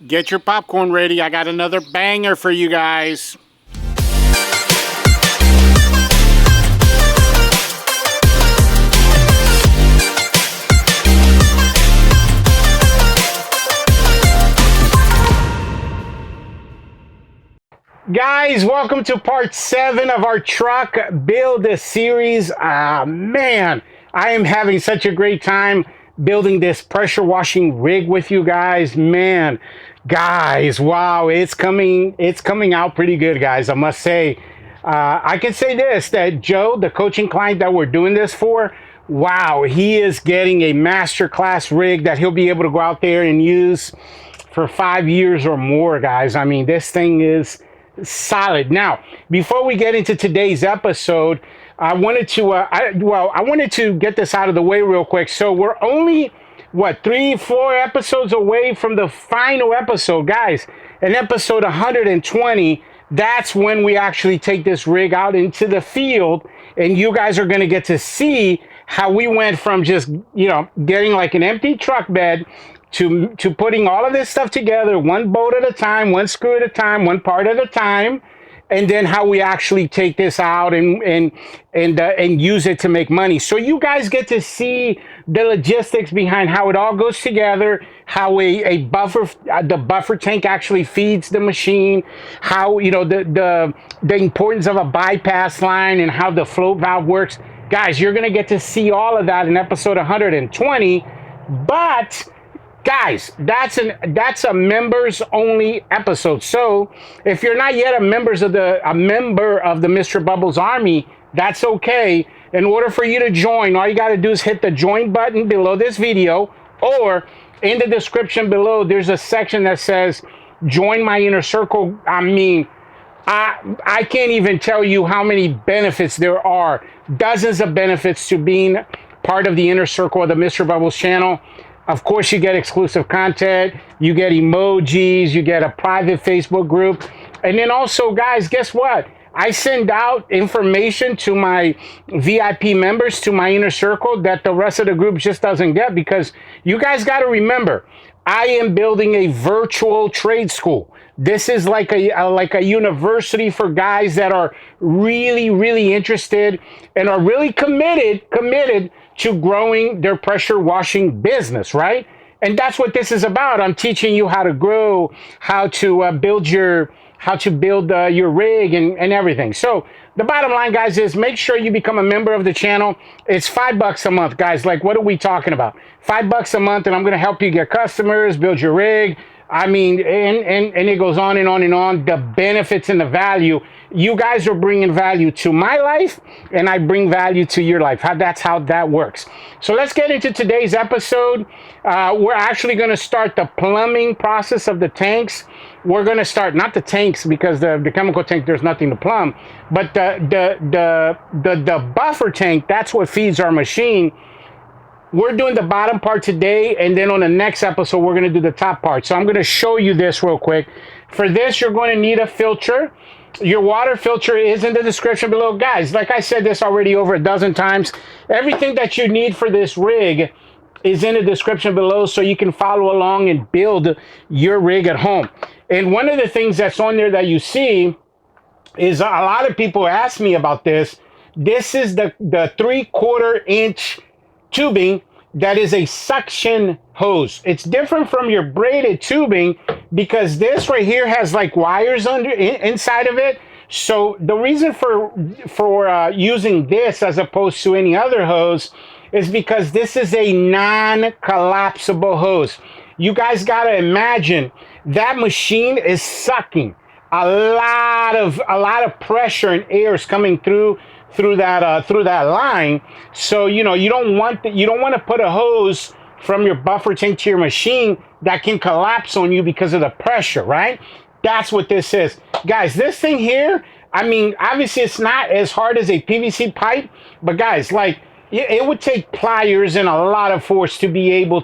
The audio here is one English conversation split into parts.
Get your popcorn ready. I got another banger for you guys. Guys, welcome to part 7 of our truck build series. Man, I am having such a great time building this pressure washing rig with you guys. Man, guys, wow, it's coming out pretty good, guys. I must say, I can say this, that Joe, the coaching client that we're doing this for, wow, he is getting a masterclass rig that he'll be able to go out there and use for 5 years or more, guys. I mean, this thing is solid. Now, before we get into today's episode, I wanted to get this out of the way real quick. So we're only, what, 3-4 episodes away from the final episode, guys. In episode 120, that's when we actually take this rig out into the field, and you guys are going to get to see how we went from just, getting like an empty truck bed to putting all of this stuff together, one bolt at a time, one screw at a time, one part at a time, and then how we actually take this out and use it to make money. So you guys get to see the logistics behind how it all goes together, how the buffer tank actually feeds the machine, how the importance of a bypass line and how the float valve works. Guys, you're gonna get to see all of that in episode 120, but guys, that's a members only episode. So if you're not yet a member of the Mr. Bubbles Army, that's okay. In order for you to join, all you got to do is hit the join button below this video, or in the description below, there's a section that says join my inner circle. I mean, I can't even tell you how many benefits there are. Dozens of benefits to being part of the inner circle of the Mr. Bubbles channel. Of course, you get exclusive content, you get emojis, you get a private Facebook group. And then also, guys, guess what? I send out information to my VIP members, to my inner circle, that the rest of the group just doesn't get, because you guys got to remember, I am building a virtual trade school. This is like a university for guys that are really, really interested and are really committed to growing their pressure washing business, right? And that's what this is about. I'm teaching you how to grow, how to build your rig and everything. So the bottom line, guys, is make sure you become a member of the channel. It's $5 a month, guys. Like, what are we talking about? $5 a month, and I'm going to help you get customers, build your rig. I mean, and it goes on and on and on. The benefits and the value. You guys are bringing value to my life, and I bring value to your life. That's how that works. So let's get into today's episode. We're actually going to start the plumbing process of the tanks. We're going to start, not the tanks, because the chemical tank, there's nothing to plumb, but the buffer tank, that's what feeds our machine. We're doing the bottom part today, and then on the next episode, we're going to do the top part. So I'm going to show you this real quick. For this, you're going to need a filter. Your water filter is in the description below. Guys, like I said this already over a dozen times, everything that you need for this rig is in the description below, so you can follow along and build your rig at home. And one of the things that's on there that you see is a lot of people ask me about this. This is the 3/4 inch tubing that is a suction hose. It's different from your braided tubing because this right here has like wires inside of it. So the reason for using this as opposed to any other hose is because this is a non-collapsible hose. You guys got to imagine that machine is sucking a lot of pressure and air is coming through that line. So you don't want to put a hose from your buffer tank to your machine that can collapse on you because of the pressure, right? That's what this is, guys. This thing here, I mean, obviously it's not as hard as a PVC pipe, but guys, like, it would take pliers and a lot of force to be able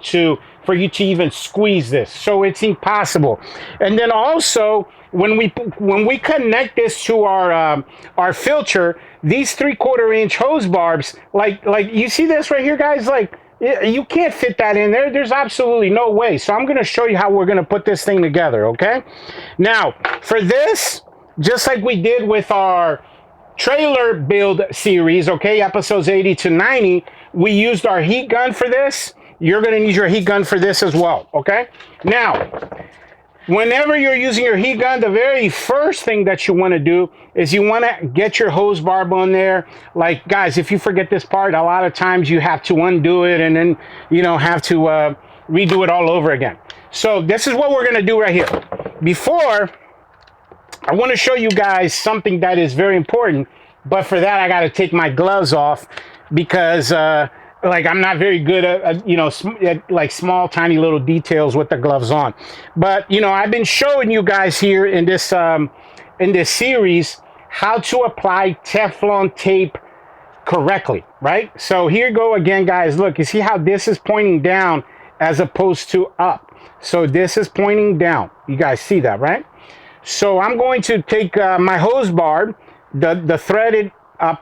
for you to even squeeze this. So it's impossible. And then also, when we connect this to our filter, these 3/4 inch hose barbs, like you see this right here, guys, like You can't fit that in there. There's absolutely no way. So I'm going to show you how we're going to put this thing together, okay? Now, for this, just like we did with our trailer build series, okay, episodes 80 to 90, we used our heat gun for this. You're going to need your heat gun for this as well, okay? Now, whenever you're using your heat gun, the very first thing that you want to do is you want to get your hose barb on there. Like, guys, if you forget this part, a lot of times you have to undo it and then, you know, have to redo it all over again. So this is what we're going to do right here. Before, I want to show you guys something that is very important, but for that, I got to take my gloves off because, like, I'm not very good at, you know, like small, tiny little details with the gloves on. But, you know, I've been showing you guys here in this series how to apply Teflon tape correctly, right? So here you go again, guys. Look, you see how this is pointing down as opposed to up. So this is pointing down. You guys see that, right? So I'm going to take my hose barb, the threaded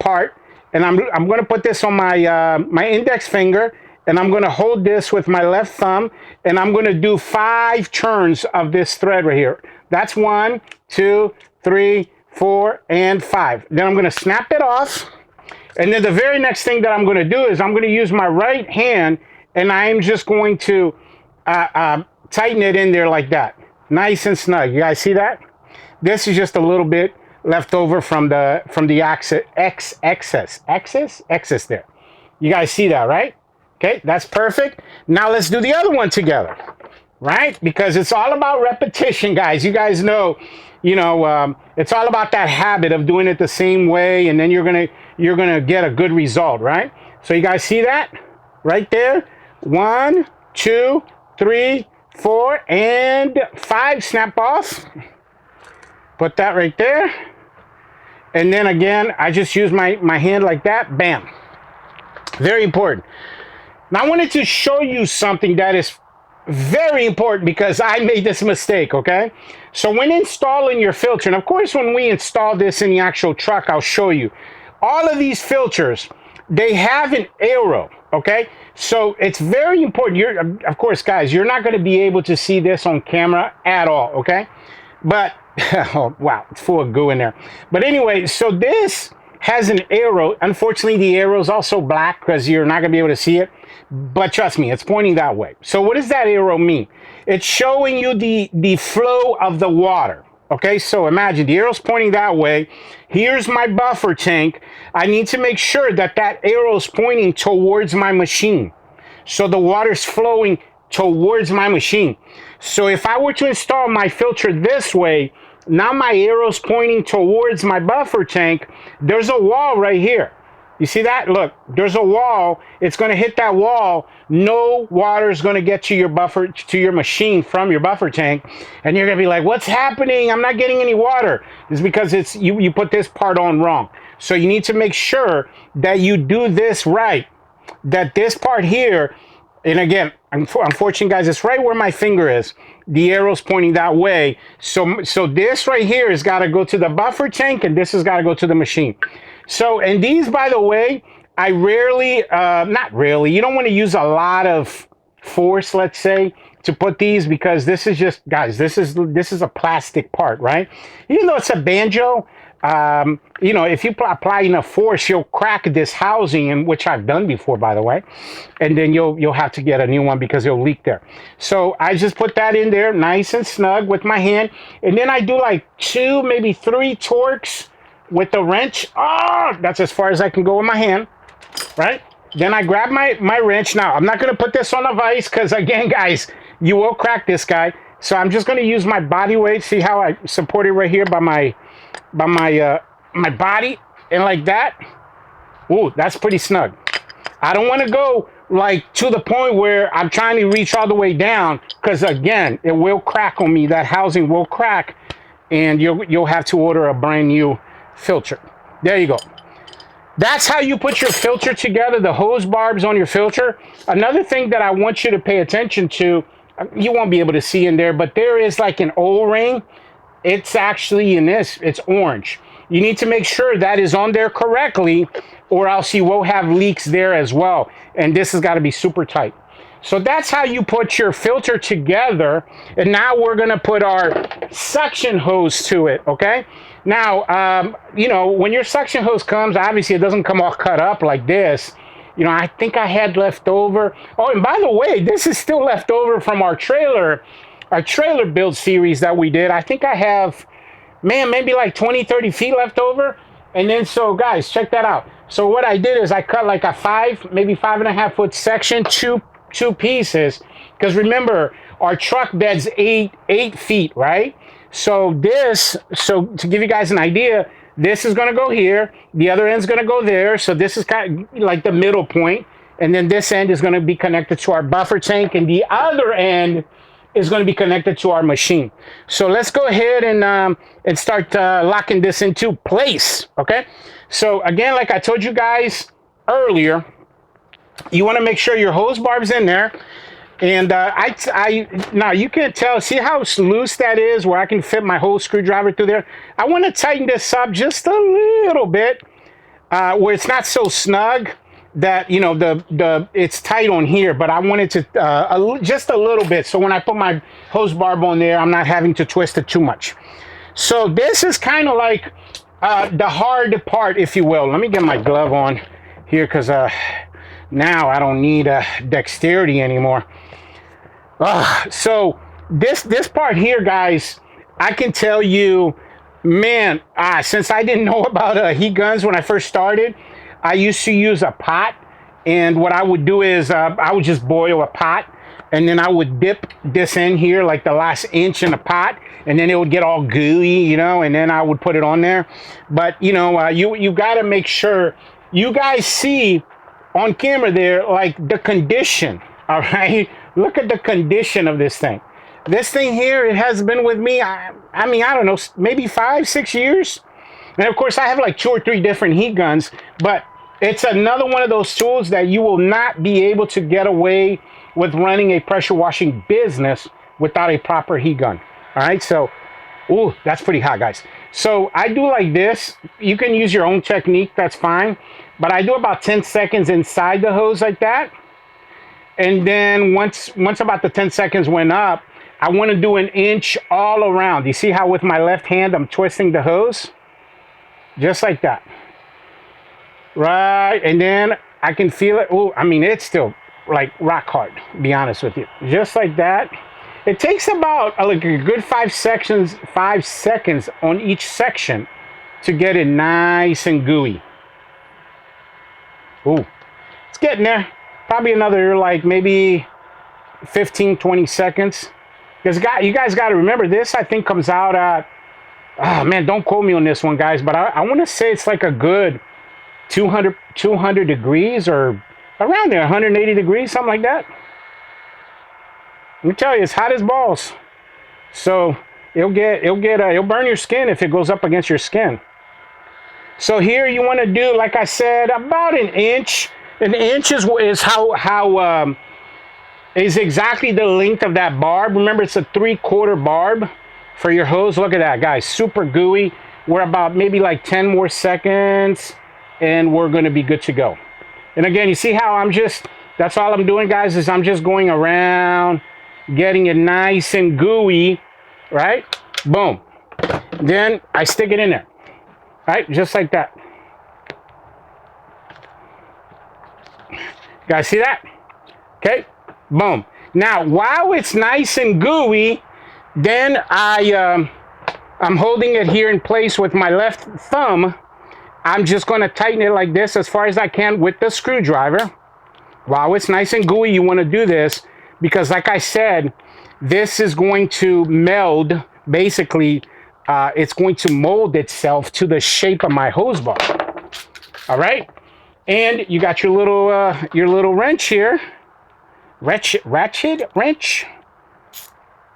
part, and I'm going to put this on my my index finger, and I'm going to hold this with my left thumb, and I'm going to do 5 turns of this thread right here. That's 1, 2, 3, 4, and 5. Then I'm going to snap it off, and then the very next thing that I'm going to do is I'm going to use my right hand, and I'm just going to tighten it in there like that, nice and snug. You guys see that? This is just a little bit left over from the excess there. You guys see that, right? Okay, that's perfect. Now let's do the other one together, right? Because it's all about repetition, guys. You guys know, you know, it's all about that habit of doing it the same way, and then you're gonna get a good result, right? So you guys see that right there? 1, 2, 3, 4, and 5. Snap off. Put that right there. And then again, I just use my hand like that. Bam. Very important. Now I wanted to show you something that is very important because I made this mistake, okay? So when installing your filter, and of course when we install this in the actual truck, I'll show you. All of these filters, they have an arrow, okay? So it's very important. Of course, guys, you're not going to be able to see this on camera at all, okay? But oh, wow, it's full of goo in there. But anyway, so this has an arrow. Unfortunately, the arrow is also black because you're not going to be able to see it. But trust me, it's pointing that way. So what does that arrow mean? It's showing you the flow of the water. Okay, so imagine the arrow's pointing that way. Here's my buffer tank. I need to make sure that that arrow's pointing towards my machine. So the water's flowing towards my machine. So if I were to install my filter this way, now my arrow's pointing towards my buffer tank. There's a wall right here. You see that? Look, there's a wall. It's going to hit that wall. No water is going to get to your buffer, to your machine from your buffer tank. And you're going to be like, what's happening? I'm not getting any water. It's because it's you put this part on wrong. So you need to make sure that you do this right. That this part here, and again, unfortunately, guys, it's right where my finger is. The arrow's pointing that way. So this right here has got to go to the buffer tank, and this has got to go to the machine. So, and these, by the way, I rarely, not rarely, you don't want to use a lot of force, let's say, to put these, because this is just, guys, this is a plastic part, right? Even though it's a banjo, you know, if you apply enough force, you'll crack this housing, and which I've done before, by the way, and then you'll have to get a new one because it'll leak there. So I just put that in there nice and snug with my hand, and then I do like 2, maybe 3 torques with the wrench. Oh, that's as far as I can go with my hand, right? Then I grab my wrench. Now I'm not going to put this on a vise because, again, guys, you will crack this guy. So I'm just going to use my body weight. See how I support it right here by my body, and like that. Ooh, that's pretty snug. I don't want to go like to the point where I'm trying to reach all the way down, because again, it will crack on me. That housing will crack, and you'll have to order a brand new filter. There you go. That's how you put your filter together, the hose barbs on your filter. Another thing that I want you to pay attention to, you won't be able to see in there, but there is like an O-ring. It's actually in this, it's orange. you need to make sure that is on there correctly, or else you will have leaks there as well. And this has got to be super tight. So that's how you put your filter together. And now we're going to put our suction hose to it, okay? Now, you know, when your suction hose comes, obviously it doesn't come all cut up like this. You know, I think I had left over. Oh, and by the way, this is still left over from our trailer build series that we did. I think I have, man, maybe like 20, 30 feet left over. And then, so guys, check that out. So what I did is I cut like a maybe 5.5 foot section, two pieces. Because remember, our truck bed's eight feet, right? So to give you guys an idea, this is going to go here. The other end's going to go there. So this is kind of like the middle point. And then this end is going to be connected to our buffer tank. And the other end is going to be connected to our machine. So let's go ahead and start locking this into place, okay? So again, like I told you guys earlier, you want to make sure your hose barb's in there. And now you can tell, see how loose that is, where I can fit my whole screwdriver through there. I want to tighten this up just a little bit, where it's not so snug that, you know, it's tight on here, but I want it to just a little bit, so when I put my hose barb on there, I'm not having to twist it too much. So this is kind of like the hard part, if you will. Let me get my glove on here, because now I don't need dexterity anymore. So this part here, guys, I can tell you, man, since I didn't know about heat guns when I first started, I used to use a pot, and what I would do is I would just boil a pot, and then I would dip this in here, like the last inch in the pot, and then it would get all gooey, you know, and then I would put it on there. But, you know, you got to make sure you guys see on camera there, like, the condition, all right? Look at the condition of this thing. This thing here, it has been with me, I mean, I don't know, maybe 5-6 years. And of course, I have like 2 or 3 different heat guns, but it's another one of those tools that you will not be able to get away with running a pressure washing business without a proper heat gun. All right, so, ooh, that's pretty hot, guys. So I do like this. You can use your own technique, that's fine. But I do about 10 seconds inside the hose like that. And then once about the 10 seconds went up, I want to do an inch all around. You see how with my left hand, I'm twisting the hose? Just like that. Right, and then I can feel it. Oh, I mean, it's still like rock hard, to be honest with you. Just like that. It takes about like a good 5 seconds on each section to get it nice and gooey. Ooh, it's getting there. Probably another like maybe 15-20 seconds. Because you guys got to remember, this I think comes out at, oh man, don't quote me on this one, guys, but I want to say it's like a good 200 degrees, or around there, 180 degrees, something like that. Let me tell you, it's hot as balls. So it'll burn your skin if it goes up against your skin. So here you want to do, like I said, about an inch. An inch is exactly the length of that barb. Remember, it's a 3/4 barb for your hose. Look at that, guys, super gooey. We're about maybe like 10 more seconds, and we're going to be good to go. And again, you see how that's all I'm doing, guys, is I'm just going around, getting it nice and gooey, right? Boom. Then I stick it in there, right? Just like that. You guys see that? Okay, boom. Now, while it's nice and gooey, then I'm holding it here in place with my left thumb. I'm just going to tighten it like this as far as I can with the screwdriver. While it's nice and gooey, you want to do this because, like I said, this is going to meld. Basically, it's going to mold itself to the shape of my hose bar. All right, and you got your little wrench here, ratchet wrench.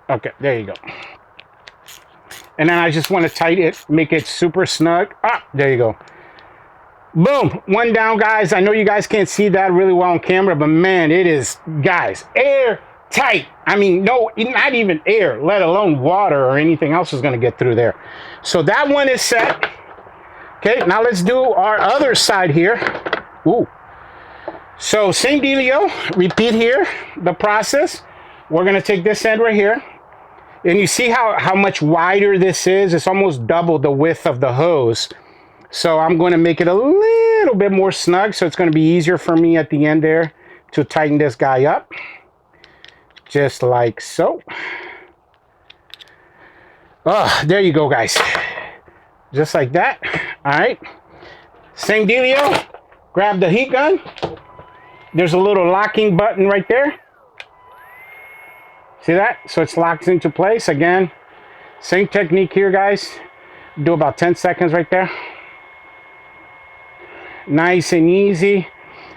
Okay, there you go. And then I just want to tighten it, make it super snug. Ah, there you go. Boom, one down, guys. I know you guys can't see that really well on camera, but man, it is, guys, airtight. I mean, no, not even air, let alone water or anything else is going to get through there. So that one is set. Okay, now let's do our other side here. Ooh. So same dealio, repeat here, the process. We're gonna take this end right here. And you see how much wider this is? It's almost double the width of the hose. So I'm gonna make it a little bit more snug, so it's gonna be easier for me at the end there to tighten this guy up. Just like so. Oh, there you go, guys. Just like that. All right. Same dealio. Grab the heat gun. There's a little locking button right there. See that? So it's locked into place. Again, same technique here, guys. Do about 10 seconds right there. Nice and easy.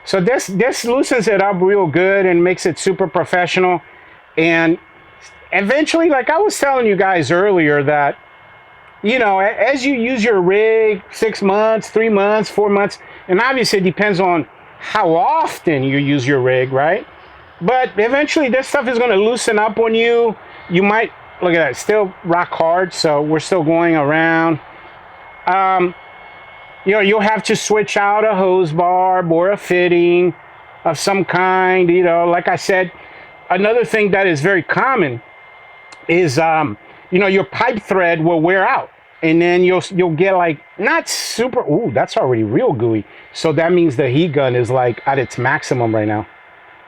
So this loosens it up real good and makes it super professional. And eventually, like I was telling you guys earlier, that, you know, as you use your rig, 6 months, 3 months, 4 months, and obviously it depends on how often you use your rig, right? But eventually this stuff is going to loosen up on you. You might, look at that, still rock hard, so we're still going around. You know, you'll have to switch out a hose barb or a fitting of some kind. You know, like I said, another thing that is very common is, you know, your pipe thread will wear out. And then you'll get like, not super, ooh, that's already real gooey. So that means the heat gun is like at its maximum right now.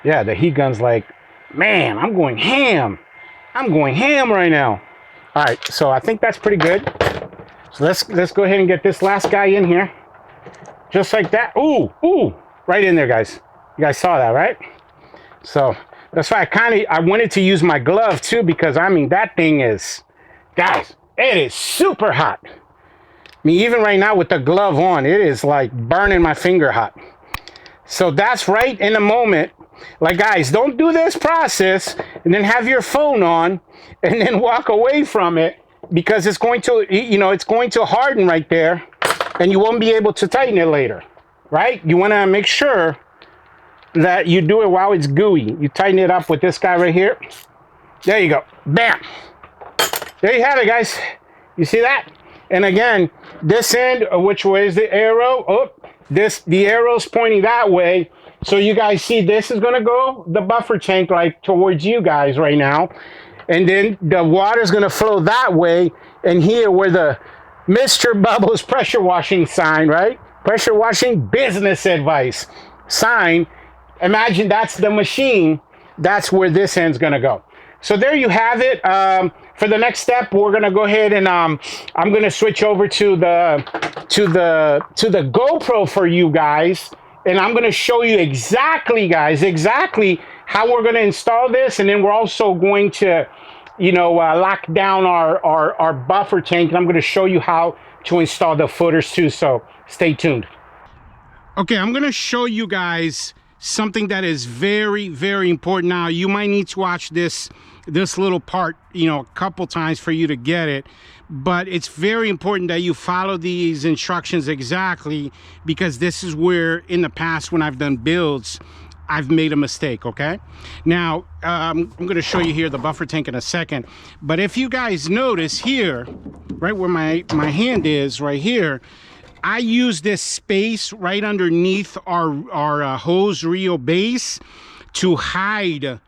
Yeah, the heat gun's like, man, I'm going ham. I'm going ham right now. All right, so I think that's pretty good. So let's go ahead and get this last guy in here. Just like that. Ooh, ooh, right in there, guys. You guys saw that, right? So that's why I wanted to use my glove too, because I mean, that thing is, guys, it is super hot. I mean, even right now with the glove on, it is like burning my finger hot. So that's right in the moment. Like, guys, don't do this process and then have your phone on and then walk away from it, because it's going to, you know, it's going to harden right there and you won't be able to tighten it later, right? You want to make sure that you do it while it's gooey. You tighten it up with this guy right here. There you go. Bam. There you have it, guys. You see that? And again, this end, which way is the arrow? Oh, the arrow's pointing that way. So you guys see this is going to go the buffer tank like towards you guys right now. And then the water is going to flow that way. And here where the Mr. Bubbles pressure washing sign, right? Pressure washing business advice sign. Imagine that's the machine. That's where this end's going to go. So there you have it. For the next step, we're going to go ahead and I'm going to switch over to the GoPro for you guys. And I'm going to show you exactly, guys, exactly how we're going to install this. And then we're also going to, you know, lock down our buffer tank. And I'm going to show you how to install the footers too. So stay tuned. Okay, I'm going to show you guys something that is very, very important. Now, you might need to watch this little part, you know, a couple times for you to get it. But it's very important that you follow these instructions exactly, because this is where in the past when I've done builds, I've made a mistake, okay? Now, I'm going to show you here the buffer tank in a second. But if you guys notice here, right where my hand is right here, I use this space right underneath our hose reel base to hide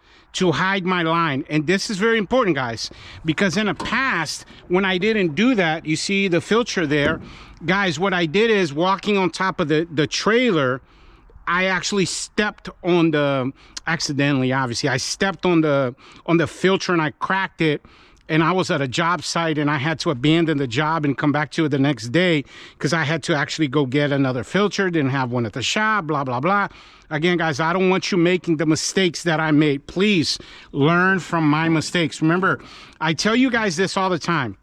my line. And this is very important, guys, because in the past when I didn't do that, you see the filter there, guys, what I did is walking on top of the trailer, I actually stepped on the, accidentally obviously, I stepped on the filter and I cracked it. And I was at a job site and I had to abandon the job and come back to it the next day because I had to actually go get another filter, didn't have one at the shop, blah, blah, blah. Again, guys, I don't want you making the mistakes that I made. Please learn from my mistakes. Remember, I tell you guys this all the time.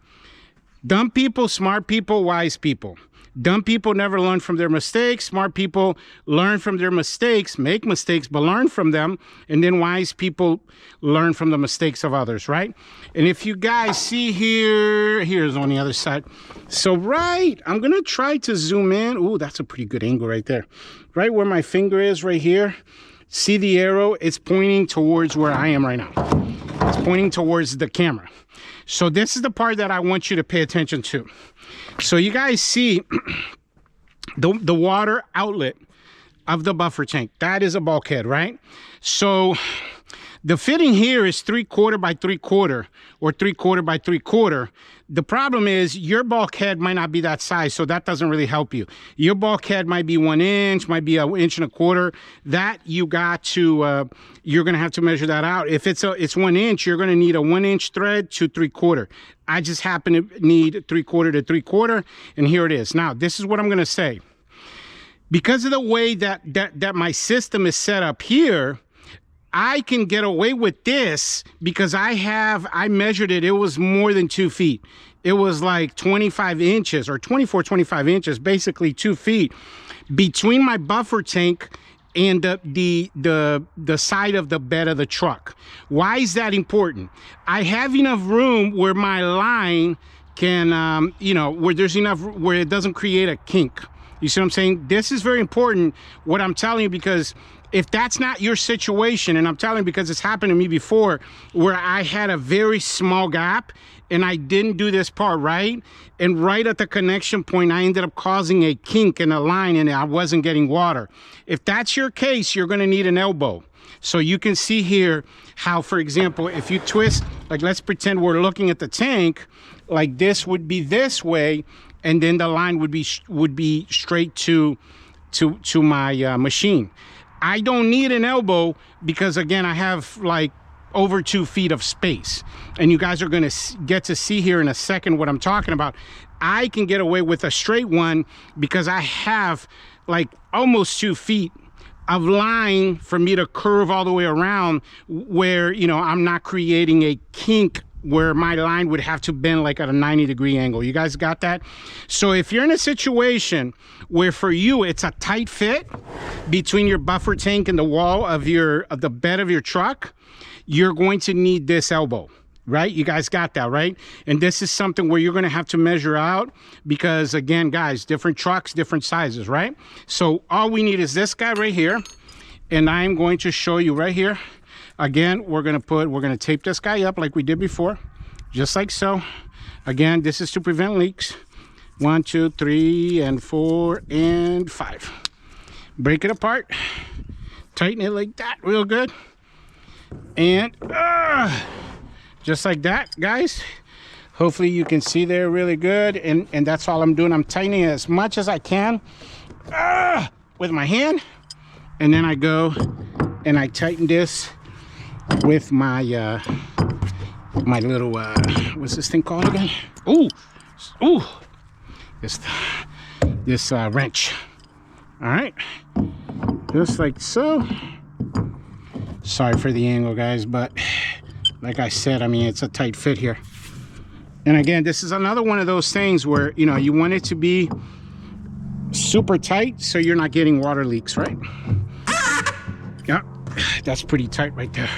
Dumb people, smart people, wise people. Dumb people never learn from their mistakes. Smart people learn from their mistakes, make mistakes, but learn from them. And then wise people learn from the mistakes of others, right? And if you guys see here's on the other side. So right, I'm going to try to zoom in. Ooh, that's a pretty good angle right there. Right where my finger is right here. See the arrow? It's pointing towards where I am right now. It's pointing towards the camera. So this is the part that I want you to pay attention to. So you guys see the water outlet of the buffer tank. That is a bulkhead, right? So the fitting here is 3/4 by 3/4 or 3/4 by 3/4. The problem is your bulkhead might not be that size, so that doesn't really help you. Your bulkhead might be 1 inch, might be 1 1/4 inches. That you got to, you're gonna have to measure that out. If it's 1 inch, you're gonna need a 1 inch thread to 3/4. I just happen to need 3/4 to 3/4, and here it is. Now, this is what I'm gonna say. Because of the way that my system is set up here, I can get away with this because I measured it. It was more than 2 feet. It was like 25 inches or 24, 25 inches, basically 2 feet between my buffer tank and the side of the bed of the truck. Why is that important? I have enough room where my line can, you know, where there's enough, where it doesn't create a kink. You see what I'm saying? This is very important, what I'm telling you, because if that's not your situation, and I'm telling you because it's happened to me before, where I had a very small gap and I didn't do this part right, and right at the connection point, I ended up causing a kink in the line and I wasn't getting water. If that's your case, you're gonna need an elbow. So you can see here how, for example, if you twist, like let's pretend we're looking at the tank, like this would be this way, and then the line would be straight to my machine. I don't need an elbow because, again, I have like over 2 feet of space, and you guys are going to get to see here in a second what I'm talking about. I can get away with a straight one because I have like almost 2 feet of line for me to curve all the way around, where, you know, I'm not creating a kink where my line would have to bend like at a 90-degree angle. You guys got that? So if you're in a situation where for you it's a tight fit between your buffer tank and the wall of the bed of your truck, you're going to need this elbow, right? You guys got that, right? And this is something where you're going to have to measure out because, again, guys, different trucks, different sizes, right? So all we need is this guy right here, and I'm going to show you right here. Again, we're gonna tape this guy up like we did before, just like so. Again, this is to prevent leaks. 1, 2, 3, and 4, and 5. Break it apart, tighten it like that real good, and just like that, guys. Hopefully you can see there really good, and that's all I'm doing. I'm tightening it as much as I can with my hand, and then I go and I tighten this with my my little what's this thing called again? Ooh, this wrench. All right, just like so. Sorry for the angle, guys, but like I said, I mean, it's a tight fit here. And again, this is another one of those things where, you know, you want it to be super tight so you're not getting water leaks, right? Yeah, that's pretty tight right there.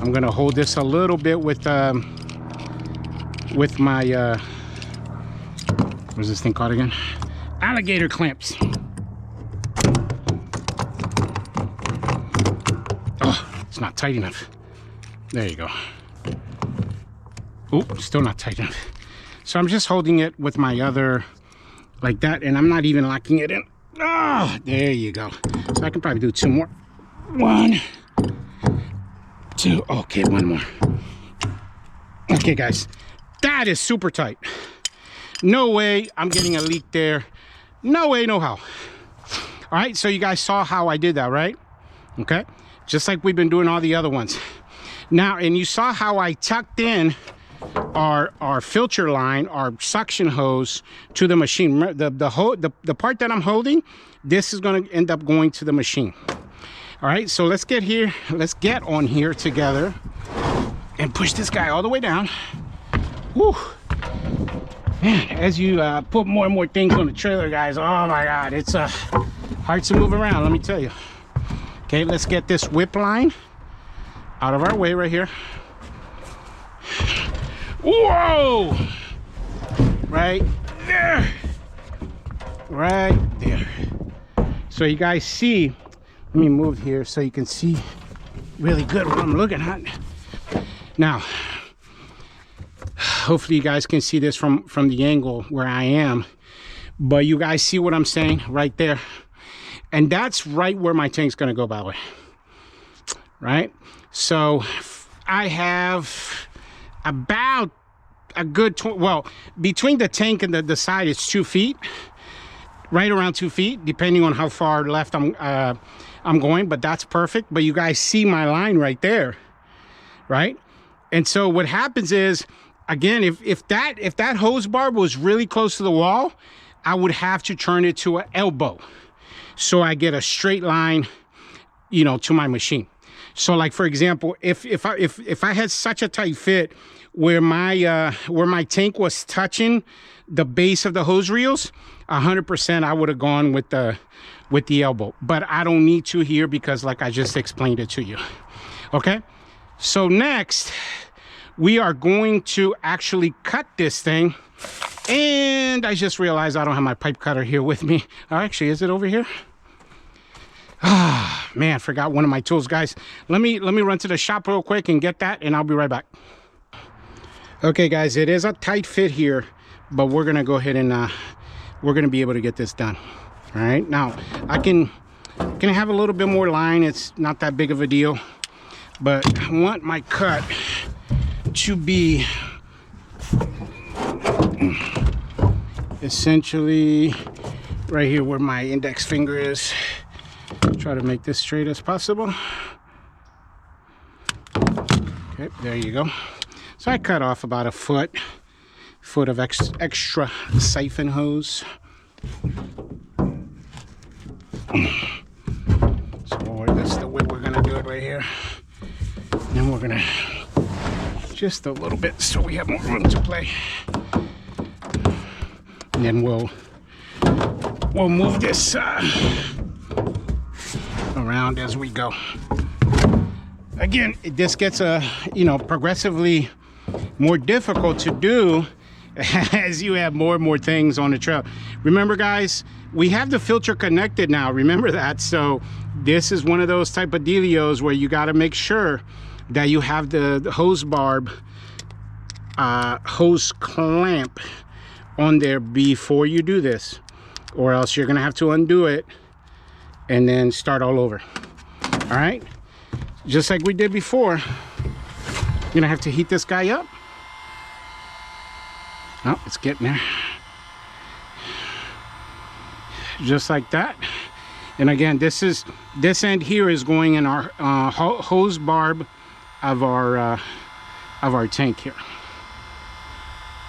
I'm gonna hold this a little bit with my what's this thing called again? Alligator clamps. Oh, it's not tight enough. There you go. Oh, still not tight enough. So I'm just holding it with my other, like that, and I'm not even locking it in. Oh, there you go. So I can probably do 2 more. 1, 2, okay, 1 more. Okay, guys, that is super tight. No way I'm getting a leak there. No way, no how. All right, so you guys saw how I did that, right? Okay, just like we've been doing all the other ones. Now, and you saw how I tucked in our filter line, our suction hose to the machine. The part that I'm holding, this is going to end up going to the machine. All right, so let's get on here together and push this guy all the way down. Woo. Man, as you put more and more things on the trailer, guys, oh my God, it's hard to move around, let me tell you. Okay, let's get this whip line out of our way right here. Whoa! Right there. Right there. So you guys see, let me move here so you can see really good what I'm looking at. Now, hopefully you guys can see this from the angle where I am. But you guys see what I'm saying right there? And that's right where my tank's gonna go, by the way. Right? So I have about a good, well, between the tank and the side, it's 2 feet. Right around 2 feet, depending on how far left I'm going, but that's perfect. But you guys see my line right there, right? And so what happens is, again, if that hose barb was really close to the wall, I would have to turn it to an elbow, so I get a straight line, you know, to my machine. So, like for example, if I had such a tight fit where my tank was touching the base of the hose reels, 100% I would have gone with the elbow. But I don't need to here because, like I just explained it to you. Okay. So next, we are going to actually cut this thing. And I just realized I don't have my pipe cutter here with me. Oh, actually, is it over here? Ah, man, forgot one of my tools, guys. Let me run to the shop real quick and get that, and I'll be right back. Okay, guys, it is a tight fit here, but we're gonna go ahead and we're gonna be able to get this done. All right, now I can have a little bit more line. It's not that big of a deal, but I want my cut to be essentially right here where my index finger is. Try to make this straight as possible. Okay, there you go. So I cut off about a foot of extra siphon hose. So that's the way we're gonna do it right here. And then we're gonna just a little bit so we have more room to play. And then we'll move this around as we go. Again, this gets progressively more difficult to do as you have more and more things on the trail. Remember, guys, we have the filter connected now. Remember that. So this is one of those type of dealios where you got to make sure that you have the hose barb, hose clamp on there before you do this, or else you're gonna have to undo it and then start all over. All right, just like we did before. You're gonna have to heat this guy up. Oh, it's getting there. Just like that. And again, this end here is going in our hose barb of our tank here.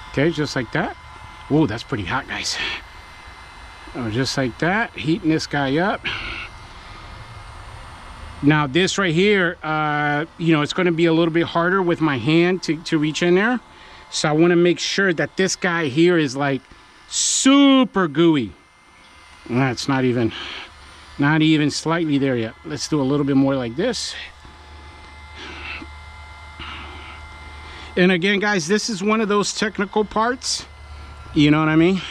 Okay, just like that. Oh, that's pretty hot, guys. Oh, just like that, heating this guy up. Now this right here, it's going to be a little bit harder with my hand to reach in there. So I want to make sure that this guy here is like super gooey. That's not even slightly there yet. Let's do a little bit more like this. And again, guys, this is one of those technical parts. You know what I mean?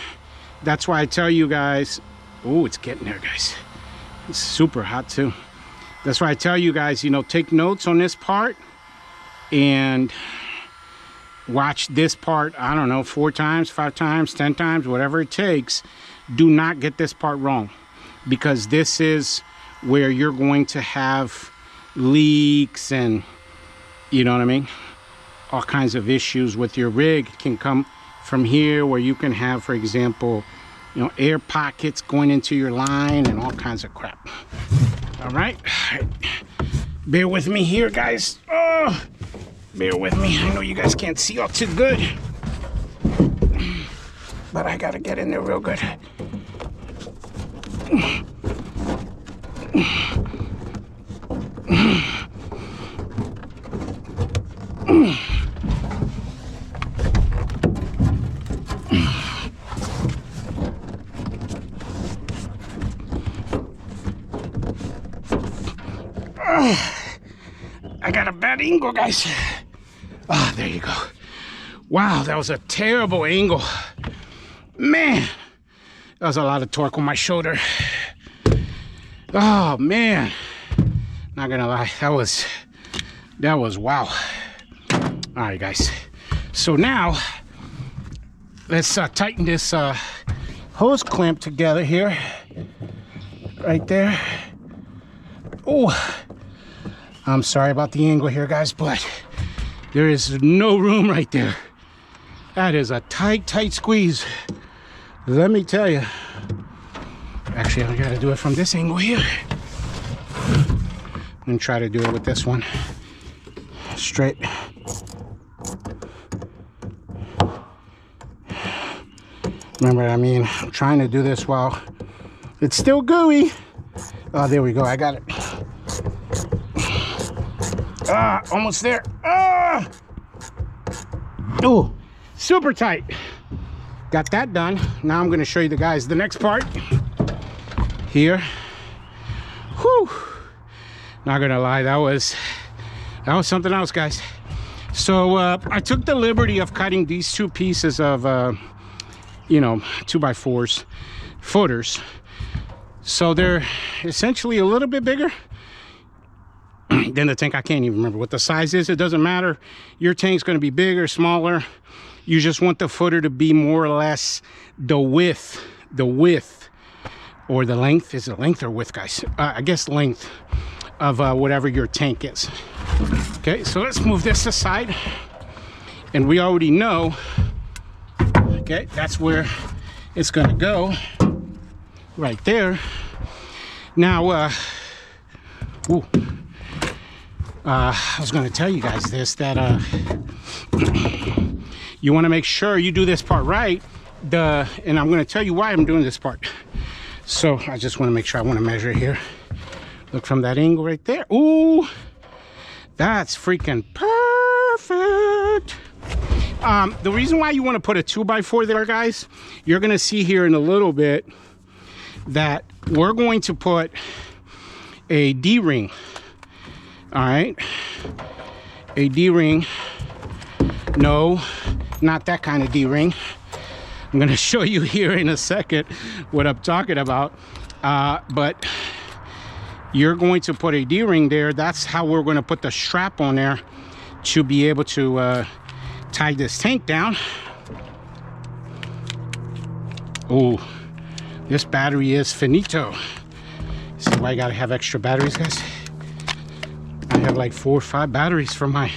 That's why I tell you guys, oh, it's getting there, guys. It's super hot too. That's why I tell you guys, take notes on this part and watch this part, I don't know, 4 times, 5 times, 10 times, whatever it takes. Do not get this part wrong, because this is where you're going to have leaks and, you know what I mean? All kinds of issues with your rig can come from here, where you can have, for example, air pockets going into your line and all kinds of crap. All right, bear with me here, guys. Oh, bear with me. I know you guys can't see all too good, but I gotta get in there real good. I got a bad angle, guys. Oh, there you go. Wow, that was a terrible angle. Man, that was a lot of torque on my shoulder. Oh, man. Not gonna lie, that was wow. All right, guys. So now, let's tighten this hose clamp together here, right there. Oh, I'm sorry about the angle here, guys, but there is no room right there. That is a tight, tight squeeze. Let me tell you. Actually, I gotta do it from this angle here. And try to do it with this one. Straight. Remember what I mean? I'm trying to do this while it's still gooey. Oh, there we go. I got it. Ah, almost there. Ah! Oh, super tight. Got that done. Now I'm going to show you the guys the next part here. Whew. Not gonna lie, that was something else, guys. So I took the liberty of cutting these two pieces of you know, 2x4s footers, so they're essentially a little bit bigger than the tank. I can't even remember what the size is. It doesn't matter. Your tank's going to be bigger, smaller. You just want the footer to be more or less the width or the length. Is it length or width, guys? I guess length of whatever your tank is. Okay, so let's move this aside. And we already know, okay, that's where it's gonna go, right there. Now, I was gonna tell you guys this, that you wanna make sure you do this part right. And I'm gonna tell you why I'm doing this part. So I just wanna make sure, I wanna measure here. Look from that angle right there. Ooh, that's freaking perfect. The reason why you want to put a 2x4 there, guys, you're going to see here in a little bit that we're going to put a D-ring. All right, a D-ring. No, not that kind of D-ring. I'm going to show you here in a second what I'm talking about. But you're going to put a D-ring there. That's how we're going to put the strap on there to be able to tie this tank down. Oh, this battery is finito. See why I gotta have extra batteries, guys? I have like 4 or 5 batteries for my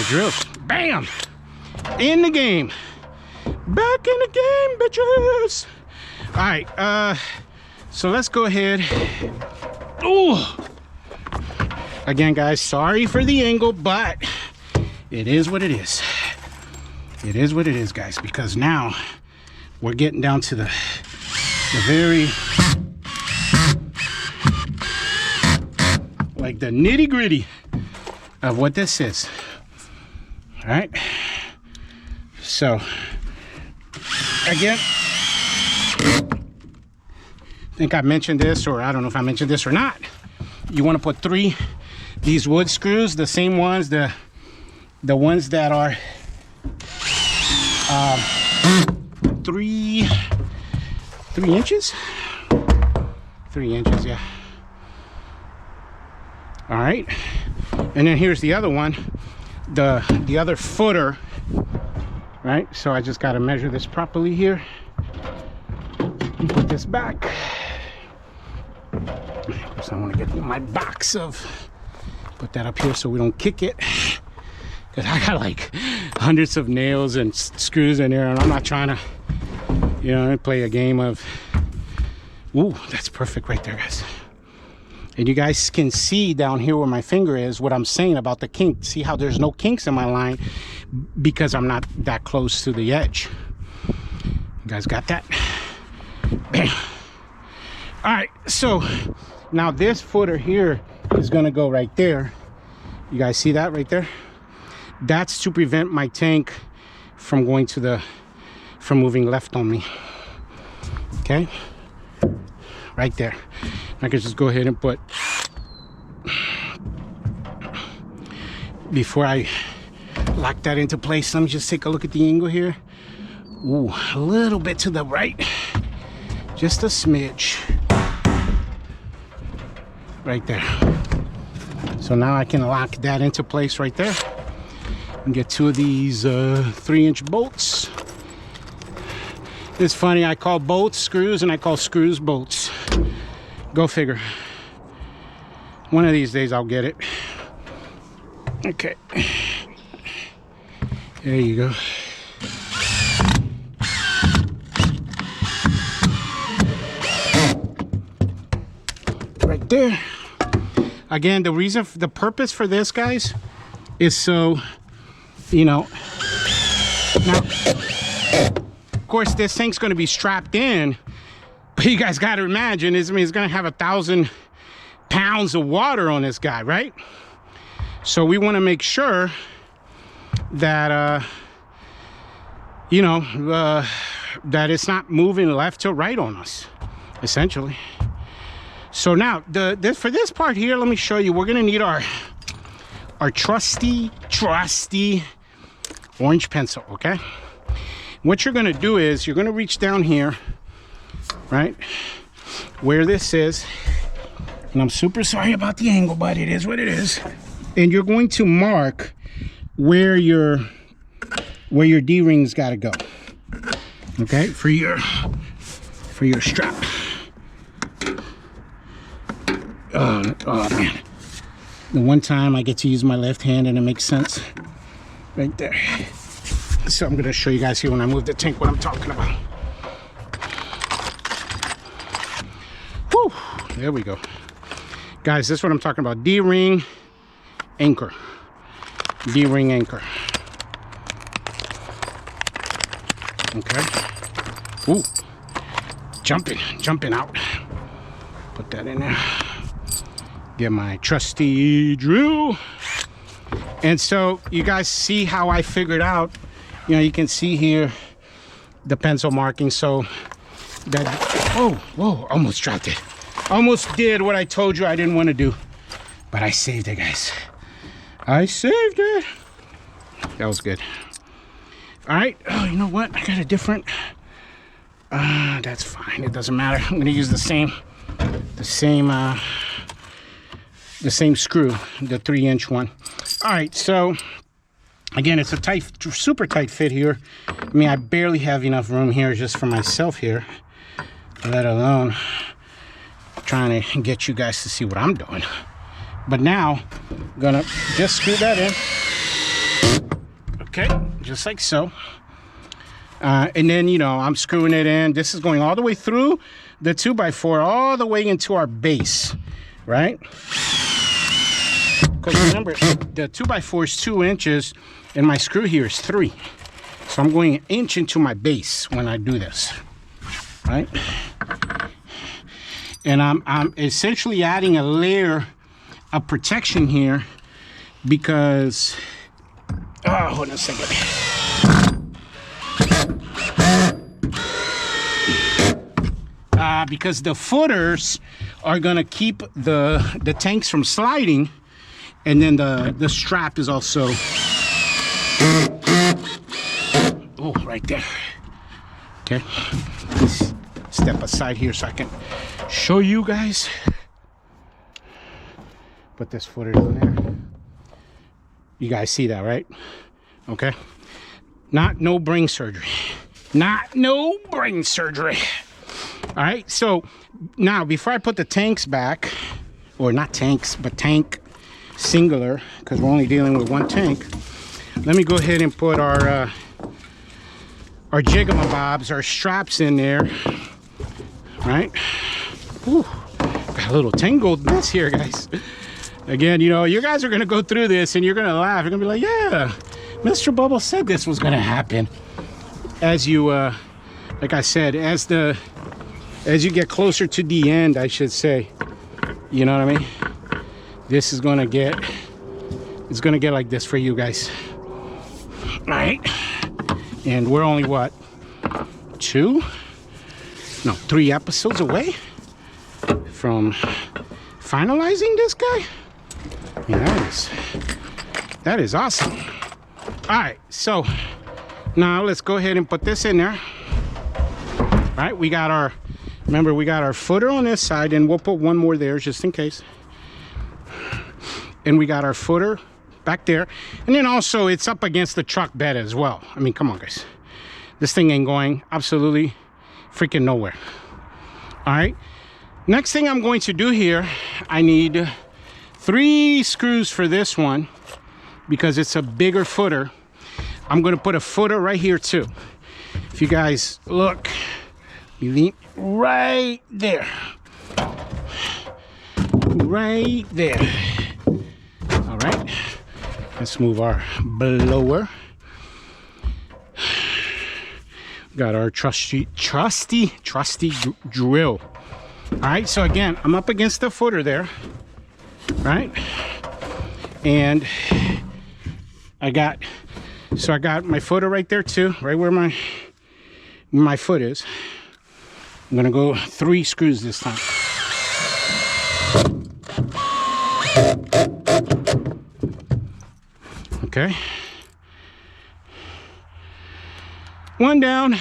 drills. Bam! In the game. Back in the game, bitches. All right, so let's go ahead. Oh, again, guys, sorry for the angle, but it is what it is. It is what it is, guys, because now we're getting down to the very, like, the nitty gritty of what this is. All right, so again, I think I mentioned this, or I don't know if I mentioned this or not. You want to put 3 these wood screws, the same ones, the ones that are 3 inches, 3 inches, yeah. All right, and then here's the other one, the other footer, right? So I just got to measure this properly here and put this back. So I want to get my box of, put that up here so we don't kick it, because I got like hundreds of nails and screws in there, and I'm not trying to, you know, play a game of. Ooh, that's perfect right there, guys. And you guys can see down here where my finger is what I'm saying about the kink. See how there's no kinks in my line because I'm not that close to the edge. You guys got that? Bam. All right, so now this footer here is gonna go right there. You guys see that right there? That's to prevent my tank from going to from moving left on me. Okay, right there. I can just go ahead and put, before I lock that into place, let me just take a look at the angle here. Ooh, a little bit to the right, just a smidge. Right there. So now I can lock that into place right there and get 2 of these 3-inch bolts. It's funny, I call bolts screws and I call screws bolts. Go figure. One of these days I'll get it. Okay. There you go. Right there. Again, the purpose for this, guys, is so, you know, now, of course, this thing's going to be strapped in, but you guys got to imagine, it's going to have 1,000 pounds of water on this guy, right? So we want to make sure that, you know, that it's not moving left to right on us, essentially. So now, for this part here, let me show you. We're gonna need our trusty orange pencil, okay? What you're gonna do is you're gonna reach down here, right, where this is, and I'm super sorry about the angle, but it is what it is. And you're going to mark where your D-ring's gotta go, okay, for your strap. Oh man, the one time I get to use my left hand and it makes sense right there. So I'm gonna show you guys here when I move the tank what I'm talking about. Whew, there we go. Guys, this is what I'm talking about. D-ring anchor. D-ring anchor. Okay. Ooh, jumping out. Put that in there. Get my trusty drill. And so you guys see how I figured out, you know, you can see here the pencil marking. So that, whoa, almost dropped it. Almost did what I told you I didn't want to do, but I saved it, guys. I saved it. That was good. All right. Oh, you know what? I got a different, that's fine. It doesn't matter. I'm going to use the same screw, the 3-inch one. All right, so again, it's a tight, super tight fit here. I mean, I barely have enough room here just for myself here, let alone trying to get you guys to see what I'm doing. But now I'm gonna just screw that in. Okay, just like so. And then, you know, I'm screwing it in. This is going all the way through the 2x4, all the way into our base, right? Because remember, the 2x4 is 2 inches and my screw here is 3. So I'm going 1 inch into my base when I do this, right? And I'm essentially adding a layer of protection here because, oh, hold on a second. Because the footers are gonna keep the tanks from sliding, and then the strap is also, oh, right there. Okay, let's step aside here so I can show you guys. Put this footer in there. You guys see that, right? Okay, no brain surgery. No brain surgery. All right, so now before I put the tanks back, or not tanks, but tank singular, because we're only dealing with one tank, let me go ahead and put our 𝐂𝐕𝐄𝐒, our straps in there, right? Whew, got a little tangled mess here, guys. Again, you know, you guys are going to go through this and you're going to laugh. You're going to be like, yeah, Mr. Bubble said this was going to happen. As you, like I said, as you get closer to the end, I should say, you know what I mean? This is gonna get, it's gonna get like this for you guys. All right, and we're only what, 3 episodes away from finalizing this guy. I mean, that is awesome. All right, so now let's go ahead and put this in there. All right, we got our, remember, we got our footer on this side, and we'll put one more there just in case. And we got our footer back there. And then also it's up against the truck bed as well. I mean, come on, guys. This thing ain't going absolutely freaking nowhere. All right, next thing I'm going to do here, I need 3 screws for this one because it's a bigger footer. I'm going to put a footer right here too. If you guys look, you lean right there. Right there. All right, let's move our blower. Got our trusty drill. All right, so again, I'm up against the footer there, right? And I got my footer right there too, right where my foot is. I'm gonna go 3 screws this time. Okay. 1 down.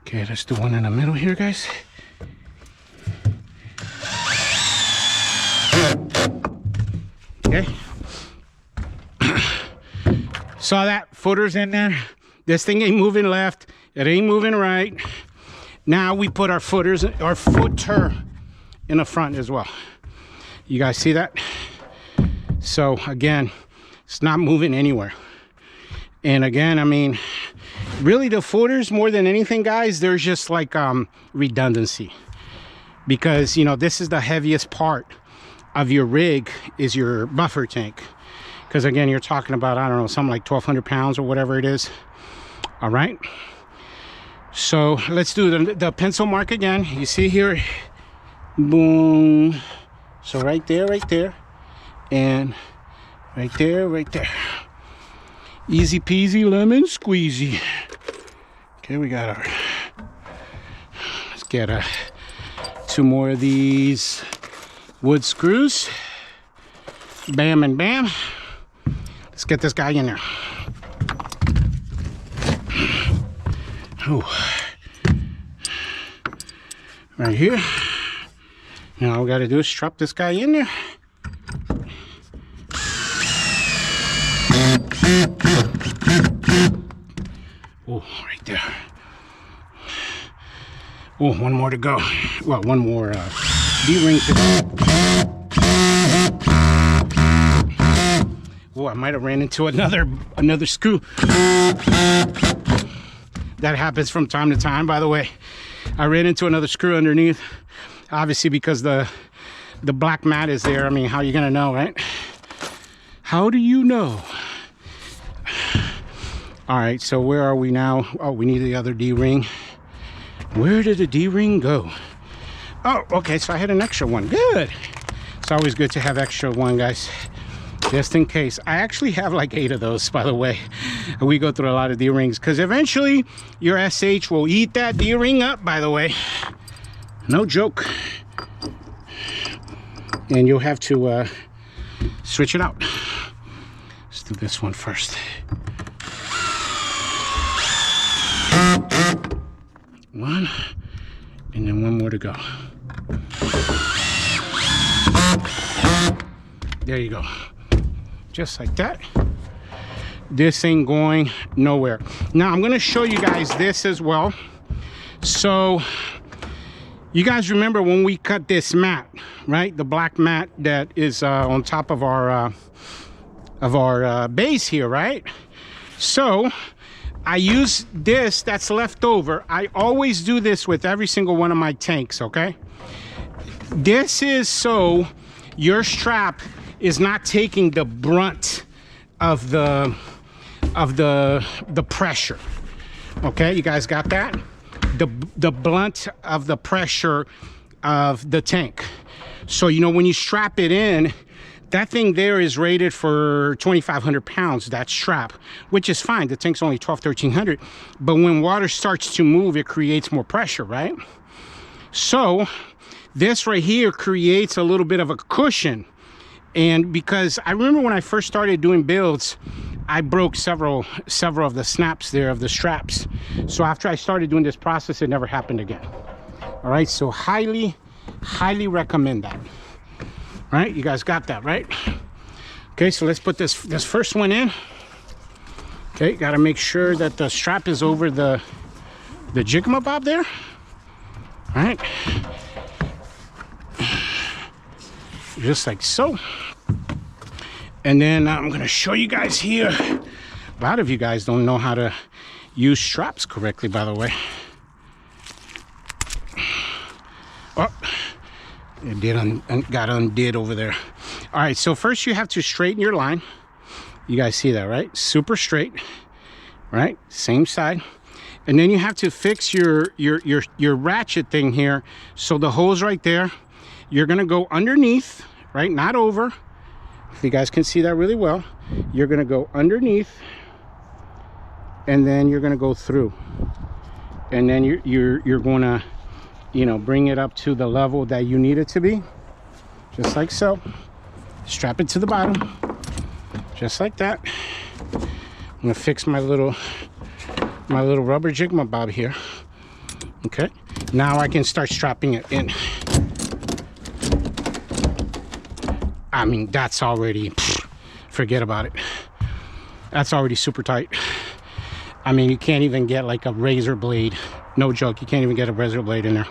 Okay, let's do one in the middle here, guys. Okay. Saw that footer's in there. This thing ain't moving left. It ain't moving right. Now we put our footer in the front as well. You guys see that? So again, it's not moving anywhere. And again, I mean, really the footers more than anything, guys, there's just like redundancy, because you know this is the heaviest part of your rig is your buffer tank, because again you're talking about, I don't know, something like 1,200 pounds or whatever it is. All right, so let's do the pencil mark again. You see here, boom. So right there, and right there. Easy peasy lemon squeezy. Okay, we got our, let's get 2 more of these wood screws. Bam and bam. Let's get this guy in there. Oh, right here. Now all we gotta do is strap this guy in there. Oh, right there. Oh, 1 more to go. Well, 1 more D-ring to go. Oh, I might have ran into another screw. That happens from time to time, by the way. I ran into another screw underneath, obviously because the black mat is there. I mean, how are you gonna know, right? How do you know? All right, so where are we now? Oh, we need the other D-ring. Where did the D-ring go? Oh, okay, so I had an extra one. Good. It's always good to have extra one, guys, just in case. I actually have like 8 of those, by the way. We go through a lot of D-rings because eventually your SH will eat that D-ring up, by the way. No joke. And you'll have to switch it out. Let's do this one first. 1, and then 1 more to go. There you go. Just like that. This ain't going nowhere. Now I'm gonna show you guys this as well. So you guys remember when we cut this mat, right? The black mat that is on top of our base here, right? So I use this that's left over. I always do this with every single one of my tanks, okay? This is so your strap is not taking the brunt of the pressure. Okay, you guys got that? The blunt of the pressure of the tank. So you know when you strap it in, that thing there is rated for 2,500 pounds, that strap, which is fine. The tank's only 1,200, 1,300. But when water starts to move, it creates more pressure, right? So this right here creates a little bit of a cushion. And because I remember when I first started doing builds, I broke several of the snaps there of the straps. So after I started doing this process, it never happened again. All right, so highly recommend that. Right, you guys got that, right? Okay, so let's put this first one in. Okay, got to make sure that the strap is over the 𝐁𝐔𝐒𝐈𝐍 there. All right, just like so. And then I'm gonna show you guys here. A lot of you guys don't know how to use straps correctly, by the way. Oh, it got undid over there. All right, so first you have to straighten your line. You guys see that, right? Super straight, right? Same side. And then you have to fix your ratchet thing here. So the hole's right there. You're gonna go underneath, right? Not over. If you guys can see that really well, you're gonna go underneath, and then you're gonna go through, and then you're gonna, you know, bring it up to the level that you need it to be, just like so. Strap it to the bottom, just like that. I'm gonna fix my little rubber 𝐁𝐔𝐒𝐈𝐍 here. Okay, now I can start strapping it in. I mean, that's already, forget about it. That's already super tight. I mean, you can't even get like a razor blade. No joke, you can't even get a razor blade in there.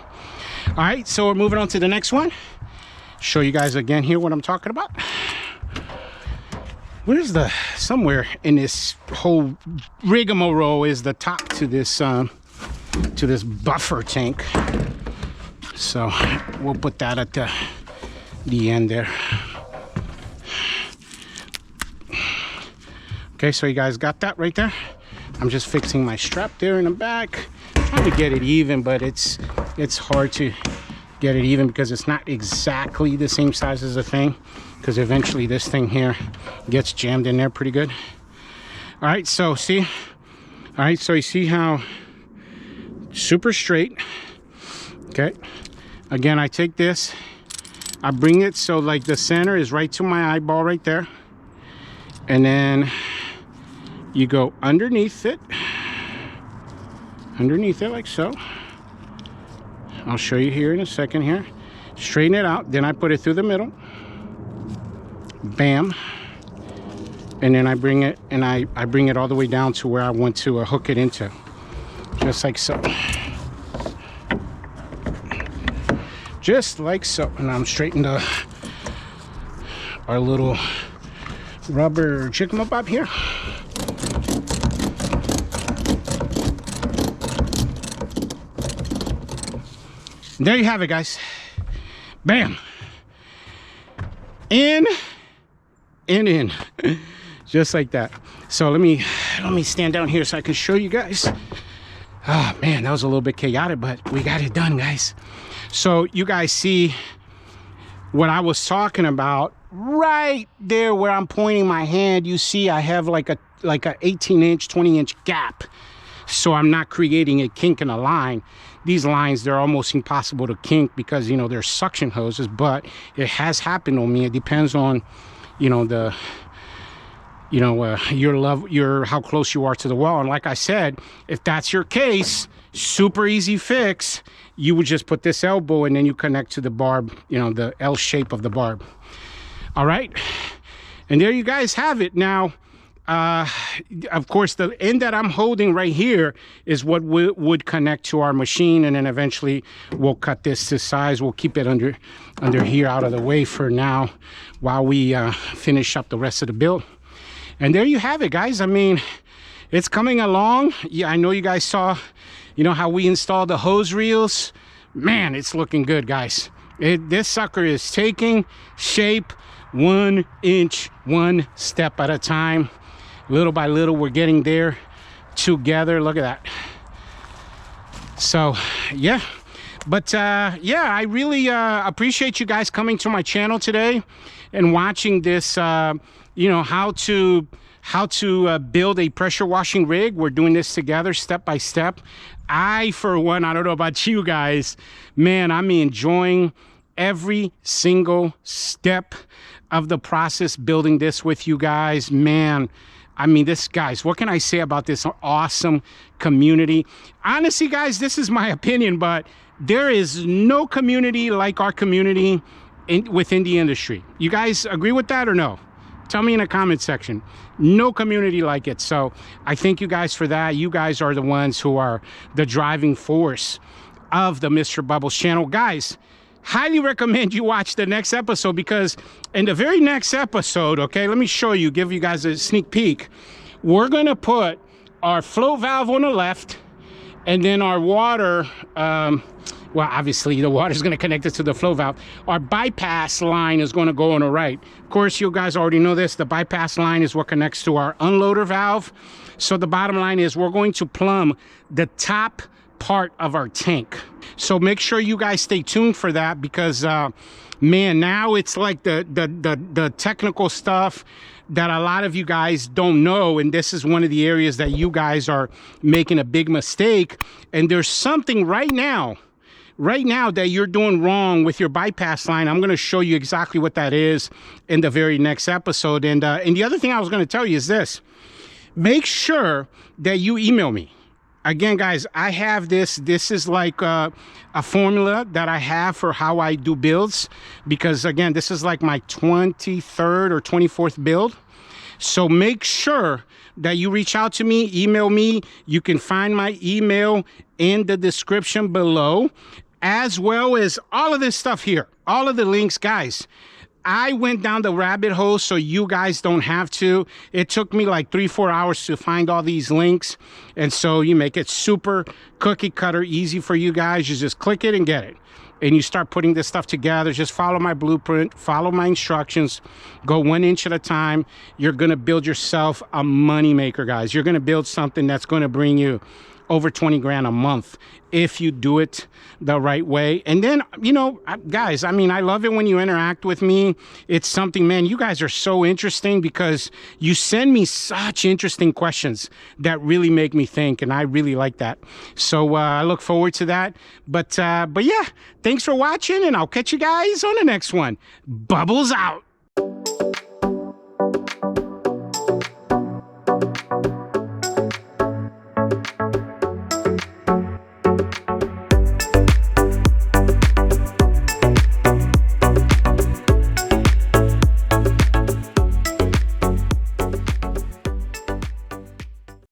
All right, so we're moving on to the next one. Show you guys again here what I'm talking about. Where's the, somewhere in this whole rigmarole is the top to this buffer tank. So we'll put that at the end there. Okay, so you guys got that right there. I'm just fixing my strap there in the back, trying to get it even, but it's hard to get it even because it's not exactly the same size as the thing, because eventually this thing here gets jammed in there pretty good. All right, so see, all right, so you see how super straight. Okay, again, I take this, I bring it so like the center is right to my eyeball right there, and then you go underneath it like so. I'll show you here in a second here. Straighten it out, then I put it through the middle. Bam. And then I bring it, and I bring it all the way down to where I want to hook it into. Just like so. Just like so. And I'm straightening our little rubber 𝐁𝐒𝐈𝐍 here. There you have it, guys. Bam. In. Just like that. So let me stand down here so I can show you guys. Oh man, that was a little bit chaotic, but we got it done, guys. So you guys see what I was talking about right there where I'm pointing my hand. You see I have like a 18-inch, 20-inch gap. So I'm not creating a kink in a line. These lines, they're almost impossible to kink because, you know, they're suction hoses, but it has happened on me. It depends on, you know, your how close you are to the wall. And like I said, if that's your case, super easy fix. You would just put this elbow and then you connect to the barb, you know, the L shape of the barb. All right. And there you guys have it. Now, of course, the end that I'm holding right here is what would connect to our machine, and then eventually we'll cut this to size. We'll keep it under here out of the way for now while we finish up the rest of the build. And there you have it, guys. I mean, it's coming along. Yeah, I know you guys saw, you know, how we installed the hose reels. Man, it's looking good, guys. This sucker is taking shape 1 inch, 1 step at a time. Little by little, we're getting there together. Look at that. So yeah, but yeah, I really appreciate you guys coming to my channel today and watching this, you know, how to build a pressure washing rig. We're doing this together step by step. I, for one, I don't know about you guys, man, I'm enjoying every single step of the process building this with you guys. Man, I mean, guys, what can I say about this awesome community? Honestly, guys, this is my opinion, but there is no community like our community within the industry. You guys agree with that or no? Tell me in the comment section. No community like it. So I thank you guys for that. You guys are the ones who are the driving force of the Mr. Bubbles channel. Guys, highly recommend you watch the next episode, because in the very next episode, okay, let me show you, give you guys a sneak peek. We're gonna put our flow valve on the left, and then our water, well, obviously the water is going to connect it to the flow valve. Our bypass line is going to go on the right. Of course, you guys already know this. The bypass line is what connects to our unloader valve. So the bottom line is we're going to plumb the top part of our tank. So make sure you guys stay tuned for that, because man, now it's like the technical stuff that a lot of you guys don't know, and this is one of the areas that you guys are making a big mistake. And there's something right now that you're doing wrong with your bypass line. I'm going to show you exactly what that is in the very next episode. And the other thing I was going to tell you is this: make sure that you email me. Again, guys, I have this is like a formula that I have for how I do builds, because again, this is like my 23rd or 24th build. So make sure that you reach out to me, email me. You can find my email in the description below, as well as all of this stuff here, all of the links. Guys, I went down the rabbit hole so you guys don't have to. It took me like 3-4 hours to find all these links. And so you make it super cookie cutter easy for you guys. You just click it and get it. And you start putting this stuff together. Just follow my blueprint, follow my instructions, go 1 inch at a time. You're gonna build yourself a money maker, guys. You're gonna build something that's gonna bring you over 20 grand a month if you do it the right way. And then, you know, guys, I mean, I love it when you interact with me. It's something, man, you guys are so interesting, because you send me such interesting questions that really make me think, and I really like that. So I look forward to that. But yeah, thanks for watching, and I'll catch you guys on the next one. Bubbles out.